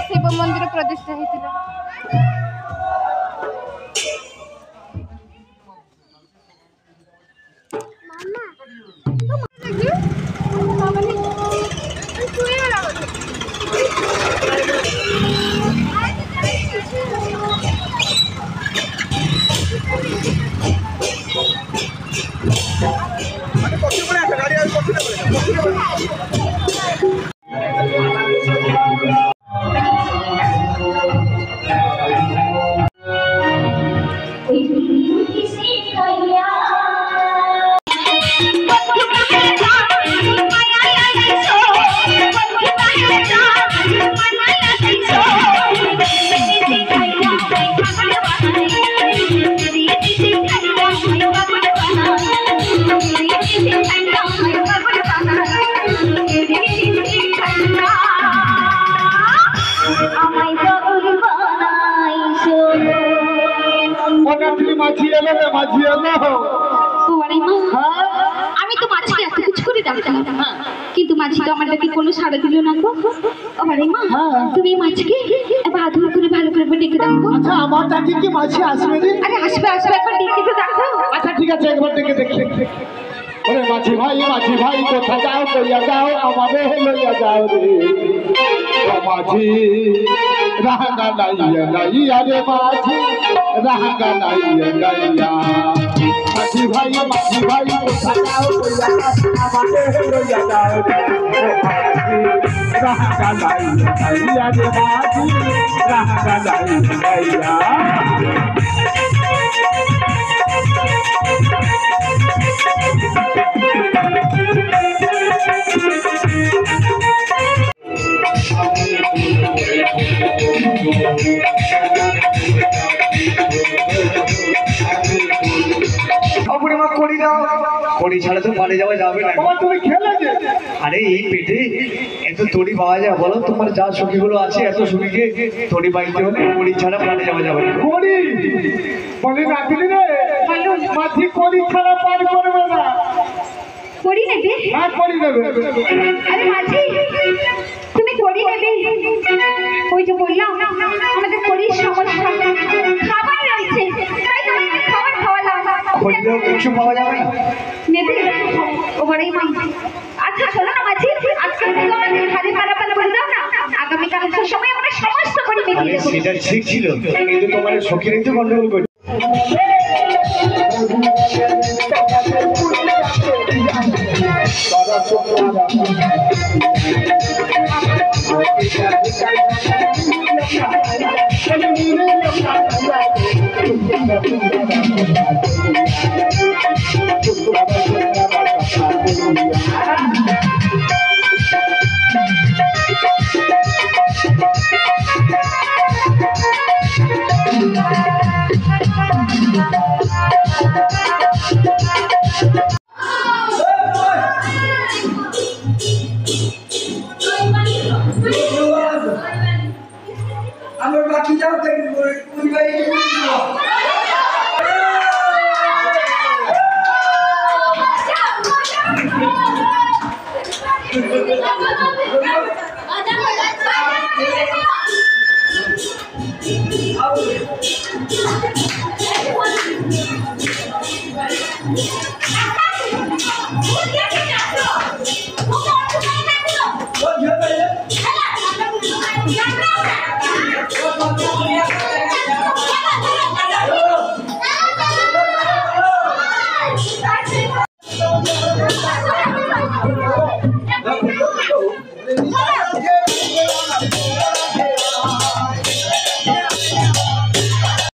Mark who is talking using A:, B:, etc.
A: शिव मंदिर प्रतिष्ठा होता কিন্তু মাঝি তো আমার ডাকে কোনো সাড়া দিল না গো। আরে মা তুমি মাঝিকে এবার আদর করে ভালো করে ডেকে দেখো।
B: আচ্ছা আমার ডাকে কি মাঝি আসবে রে?
A: আরে আসবে আসবে, একবার ডেকে তো দেখো।
B: আচ্ছা ঠিক আছে, একবার ডেকে দেখি। ওরে মাঝি ভাই কোথা যাও, কইয়া যাও আমারে লইয়া যাও রে। ও মাঝি রাহাঙ্গা নাইয়া নাইয়া রে মাঝি রাহাঙ্গা নাইয়া নাইয়া। মাঝি ভাই কোথা যাও, কইয়া যাও আমারে লইয়া যাও রে। রাহাঙ্গা নাইয়া নাইয়া রে মাঝি রাহাঙ্গা নাইয়া নাইয়া।
C: কড়ি ছাড়া তো পারে যাওয়া যাবে না।
B: তুমি খেলে যে
C: আরে এই পেটে এত তড়ি পাওয়া যায় বলো? তোমার যা সখীগুলো আছে এত সখীকে তড়ি পাইতে হলে কড়ি ছাড়া পারে যাওয়া যাবে না।
B: কড়ি বলে রাখলি রে মাঝি কড়ি ছাড়া পার করবে না।
A: করি নেবে?
B: হ্যাঁ কড়ি নেবে।
A: আরে মাঝি তুমি করি নেবে? ওই যে বললাম আমাদের করির সমস্যা, খাবার রয়েছে তাই তোমাকে খাবার খাওয়ালাম।
C: খোঁজলেও কিছু পাওয়া যাবে না।
A: নেবে ও বড়াই মা। আচ্ছা শোনো না মাঝি, আজকাল থেকে আমাদের ঘরে পালা করে দাও না, আগামীকাল সময় আমরা সমস্ত করি মিটিয়ে দেবো।
C: সেটা ঠিক ছিল, কিন্তু তোমার সখীরাই তো গন্ডগোল করে।
D: আমার বাকি যাও পরিবারে